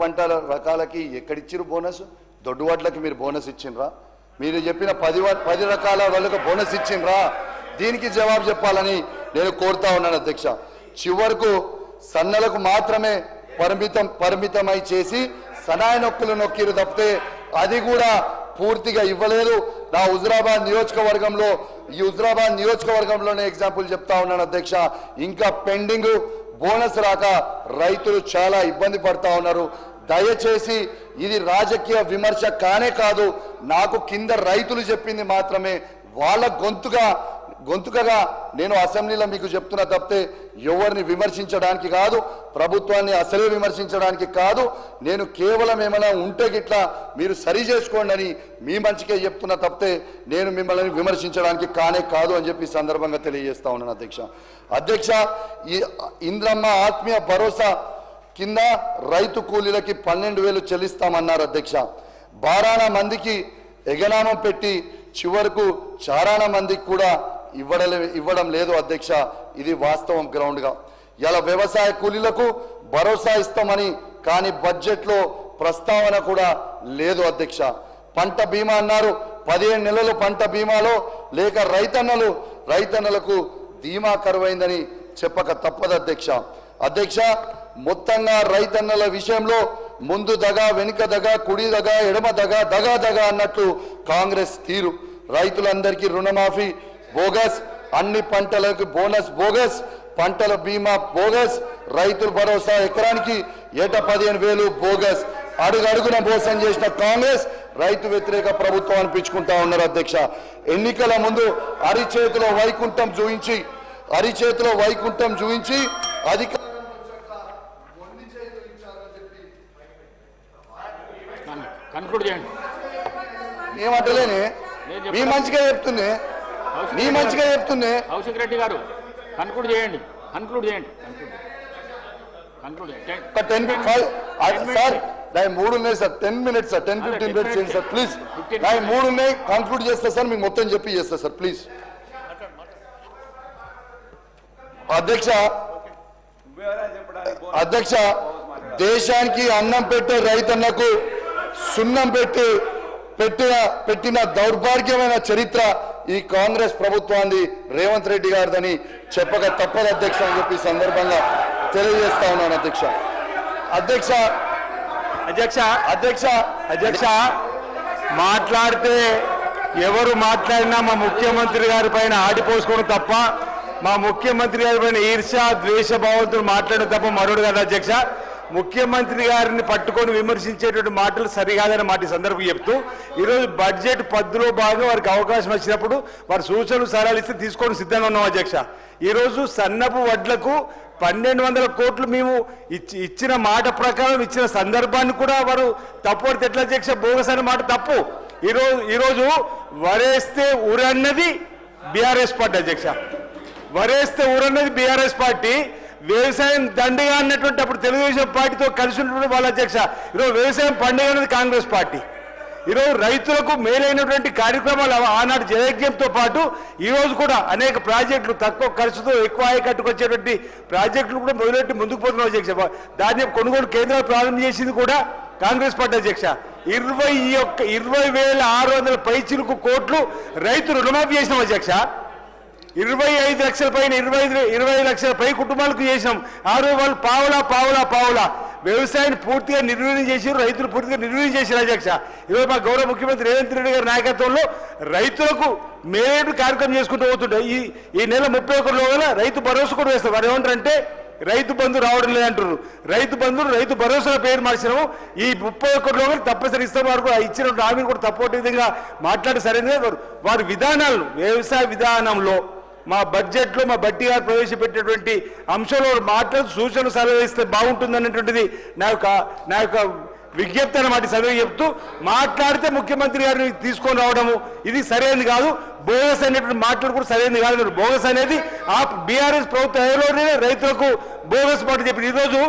పంటల రకాలకి ఎక్కడిచ్చిరు బోనస్? దొడ్డు వడ్లకి మీరు బోనస్ ఇచ్చిండ్రా? మీరు చెప్పిన 10 రకాల వాళ్ళకు బోనస్ ఇచ్చిండ్రా? దీనికి జవాబు చెప్పాలని నేను కోరుతా ఉన్నాను అధ్యక్ష. చివరకు సన్నలకు మాత్రమే పరిమితమై చేసి సనాయ నొక్కులు నొక్కిరు తప్పితే అది కూడా పూర్తిగా ఇవ్వలేదు. నా హుజురాబాద్ నియోజకవర్గంలోనే ఎగ్జాంపుల్ చెప్తా ఉన్నాను అధ్యక్ష. ఇంకా పెండింగ్ బోనస్ రాక రైతులు చాలా ఇబ్బంది పడతా ఉన్నారు. దయచేసి ఇది రాజకీయ విమర్శ కానే కాదు, నాకు కింద రైతులు చెప్పింది మాత్రమే. వాళ్ళ గొంతుకగా నేను అసెంబ్లీలో మీకు చెప్తున్నా తప్పితే ఎవరిని విమర్శించడానికి కాదు, ప్రభుత్వాన్ని అసలే విమర్శించడానికి కాదు. నేను కేవలం ఏమైనా ఉంటే గిట్లా మీరు సరి చేసుకోండి అని మీ మంచికే చెప్తున్నా తప్పితే నేను మిమ్మల్ని విమర్శించడానికి కానే కాదు అని చెప్పి సందర్భంగా తెలియజేస్తా ఉన్నాను అధ్యక్ష. ఈ ఇంద్రమ్మ ఆత్మీయ భరోసా కింద రైతు కూలీలకి 12,000 చెల్లిస్తామన్నారు అధ్యక్ష. బారాన మందికి ఎగనామం పెట్టి చివరకు చారాన మందికి కూడా ఇవ్వడం లేదు అధ్యక్ష. ఇది వాస్తవం గ్రౌండ్గా. ఇలా వ్యవసాయ కూలీలకు భరోసా ఇస్తామని కానీ బడ్జెట్లో ప్రస్తావన కూడా లేదు అధ్యక్ష. పంట బీమా అన్నారు, 15 నెలలు పంట బీమాలో లేక రైతన్నలకు ధీమా కరువైందని చెప్పక తప్పదు అధ్యక్ష. మొత్తంగా రైతన్నల విషయంలో ముందు దగా వెనుక దగా కుడి దగా ఎడమ దగా అన్నట్లు కాంగ్రెస్ తీరు. రైతులందరికీ రుణమాఫీ బోగస్, అన్ని పంటలకు బోనస్ బోగస్, పంటల బీమా బోగస్, రైతుల భరోసా ఎకరానికి ఏటా 15,000 బోగస్. అడుగడుగున మోసం చేసిన కాంగ్రెస్ రైతు వ్యతిరేక ప్రభుత్వం అనిపించుకుంటా ఉన్నారు అధ్యక్ష. ఎన్నికల ముందు అరిచేతిలో వైకుంఠం చూయించి ఏమంటలేనే మీ మంచిగా చెప్తుంది. కౌశిక్ రెడ్డి గారు కన్క్లూడ్ చేయండి. 3 ఉన్నాయి సార్, 10 minutes సార్, 10-15 minutes చేయండి సార్ ప్లీజ్. 3 ఉన్నాయి, కంక్లూడ్ చేస్తా సార్, మీకు మొత్తం చెప్పి చేస్తా సార్ ప్లీజ్. అధ్యక్ష దేశానికి అన్నం పెట్టే రైతన్నకు సున్నం పెట్టిన దౌర్భాగ్యమైన చరిత్ర ఈ కాంగ్రెస్ ప్రభుత్వాన్ని రేవంత్ రెడ్డి గారిదని చెప్పక తప్పదు అధ్యక్ష అని చెప్పి సందర్భంగా తెలియజేస్తా ఉన్నాను అధ్యక్ష. మాట్లాడితే ఎవరు మాట్లాడినా మా ముఖ్యమంత్రి గారి పైన ఆడిపోసుకోవడం తప్ప, మా ముఖ్యమంత్రి గారి పైన ఈర్ష్య ద్వేషభావంతో మాట్లాడడం తప్ప మరొకటి కాదు అధ్యక్ష. ముఖ్యమంత్రి గారిని పట్టుకొని విమర్శించేటువంటి మాటలు సరికాదని మాట సందర్భం చెప్తూ ఈరోజు బడ్జెట్ 10లో భాగంగా వారికి అవకాశం వచ్చినప్పుడు వారి సూచనలు సలహాలు ఇస్తే తీసుకోవడం సిద్ధంగా ఉన్నాం అధ్యక్ష. ఈరోజు సన్నపు వడ్లకు 1,200 కోట్లు మేము ఇచ్చిన మాట ప్రకారం ఇచ్చిన సందర్భాన్ని కూడా వారు తప్పుపడితే ఎట్లా అధ్యక్ష? బోగస్ అనే మాట తప్పు. ఈరోజు వరేస్తే ఊరన్నది బీఆర్ఎస్ పార్టీ అధ్యక్ష. వరేస్తే ఊరన్నది బీఆర్ఎస్ పార్టీ. వ్యవసాయం దండగా అన్నటువంటి అప్పుడు తెలుగుదేశం పార్టీతో కలిసి ఉన్నటువంటి వాళ్ళ అధ్యక్ష. ఈరోజు వ్యవసాయం పండుగ అనేది కాంగ్రెస్ పార్టీ. ఈరోజు రైతులకు మేలైనటువంటి కార్యక్రమాలు ఆనాడు జయజ్ఞంతో పాటు ఈరోజు కూడా అనేక ప్రాజెక్టులు తక్కువ ఖర్చుతో ఎక్కువ ఆయకట్టుకొచ్చేటువంటి ప్రాజెక్టులు కూడా మొదలెట్టి ముందుకు పోతున్నాం అధ్యక్ష. ధాన్యం కొనుగోలు కేంద్రాలు ప్రారంభం చేసింది కూడా కాంగ్రెస్ పార్టీ అధ్యక్ష. 20,600 పైచిలకు కోట్లు రైతు రుణమాఫీ చేసినాం అధ్యక్ష. 25 లక్షల పైన 25 లక్షల పై కుటుంబాలకు చేసినాం. ఆ రోజు వాళ్ళు పావులా వ్యవసాయాన్ని పూర్తిగా నిర్వీర్యం చేశారు, రైతులు పూర్తిగా నిర్వీర్యం చేశారు అధ్యక్ష. ఈరోజు మా గౌరవ ముఖ్యమంత్రి రేవంత్ రెడ్డి గారి నాయకత్వంలో రైతులకు మేలు కార్యక్రమం చేసుకుంటూ పోతుంటాయి. ఈ నెల 31 రైతు భరోసా కూడా వేస్తారు. వారు ఏమంటారంటే రైతు బంధు రావడం లేదంటారు. రైతు భరోసా పేరు మార్చినాము. ఈ 31 తప్పనిసరి ఇస్తాం. వారు కూడా ఇచ్చిన హామీని కూడా తప్పటి విధంగా మాట్లాడి సరైనది. వారి విధానాలు వ్యవసాయ విధానంలో మా బడ్జెట్లో మా బట్టి గారు ప్రవేశపెట్టినటువంటి అంశంలో మాట్లాడుతూ సూచనలు సలహా ఇస్తే బాగుంటుంది అన్నటువంటిది నా యొక్క విజ్ఞప్తి అన్నమాట. సర్వే చెప్తూ మాట్లాడితే ముఖ్యమంత్రి గారిని తీసుకొని రావడము ఇది సరైనది కాదు. బోగస్ అనేటువంటి మాటలు కూడా సరైనది కాదు. బోగస్ అనేది ఆ బీఆర్ఎస్ ప్రభుత్వంలోనే రైతులకు బోగస్ మాట చెప్పి ఈరోజు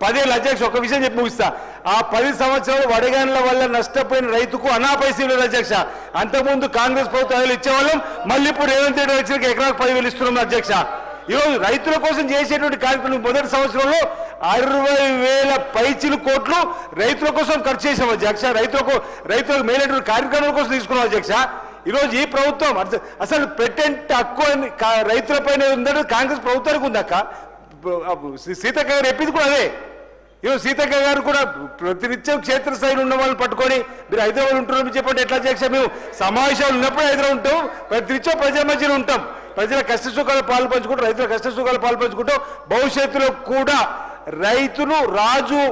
10 ఏళ్ళ అధ్యక్ష ఒక విషయం చెప్పి ముగిస్తా. ఆ 10 సంవత్సరాలు వడగాన్ల వల్ల నష్టపోయిన రైతుకు అనాపైసీలు అధ్యక్ష. అంతకుముందు కాంగ్రెస్ ప్రభుత్వం ఇచ్చేవాళ్ళం, మళ్ళీ ఇప్పుడు రేవంత్ రెడ్డి వచ్చిన ఎకరాకు 10,000 ఇస్తున్నాం అధ్యక్ష. ఈరోజు రైతుల కోసం చేసేటువంటి కార్యక్రమం మొదటి సంవత్సరంలో 60,000 పైచిలు కోట్లు రైతుల కోసం ఖర్చు చేసాం అధ్యక్ష. రైతులకు మేలైనటువంటి కార్యక్రమాల కోసం తీసుకున్నాం అధ్యక్ష. ఈరోజు ఈ ప్రభుత్వం అసలు పెటెంట్ హక్కు అని రైతుల పైన ఉందంటే కాంగ్రెస్ ప్రభుత్వానికి ఉందక్క. సీతక్క గారు చెప్పింది కూడా అదే. ఈరోజు సీతక్క గారు కూడా ప్రతినిత్యం క్షేత్రస్థాయిలో ఉన్న వాళ్ళని పట్టుకొని మీరు హైదరాబాద్ ఉంటున్నారని చెప్పండి ఎట్లా అధ్యక్ష? మేము సమావేశాలు ఉన్నప్పుడే హైదరాబాద్ ఉంటాం, ప్రతినిత్యం ప్రజల మధ్యలో ఉంటాం, ప్రజల కష్ట సుఖాలు పాలు పంచుకుంటాం, రైతుల కష్ట సుఖాలు పాలు పంచుకుంటాం. భవిష్యత్తులో కూడా రైతులు రాజు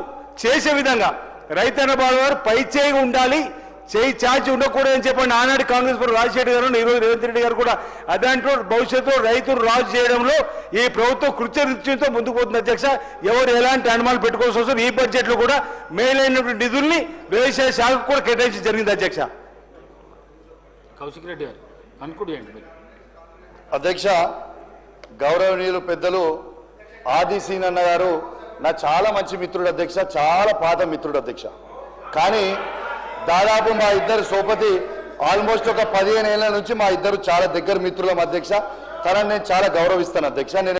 చేసే విధంగా రైతన్న బాధవారు పైచేయి ఉండాలి, చేయి చాచి ఉండకూడదని చెప్పండి ఆనాడు కాంగ్రెస్ పార్టీ రాజశేఖర్ గారు, ఈరోజు రేవంత్ రెడ్డి గారు కూడా అదాంట్లో భవిష్యత్తులో రైతులు రాజు చేయడంలో ఈ ప్రభుత్వం కృత్యతో ముందుకు పోతుంది అధ్యక్ష. ఎవరు ఎలాంటి అనుమానాలు పెట్టుకోవాల్సి వస్తుంది. ఈ బడ్జెట్లో కూడా మేలైనటువంటి నిధుల్ని వ్యవసాయ శాఖకు కూడా కేటాయించడం జరిగింది అధ్యక్ష. కౌశిక్ రెడ్డి గారు కన్క్లూడ్ చేయండి మీరు. అధ్యక్ష, గౌరవనీయులు పెద్దలు ఆది సీనన్న గారు నా చాలా మంచి మిత్రుడు అధ్యక్ష, చాలా పాత మిత్రుడు అధ్యక్ష. కానీ దాదాపు మా ఇద్దరు సోపతి ఆల్మోస్ట్ ఒక 15 ఏళ్ల నుంచి మా ఇద్దరు చాలా దగ్గర మిత్రులం అధ్యక్ష. తనని నేను చాలా గౌరవిస్తాను అధ్యక్ష. నేను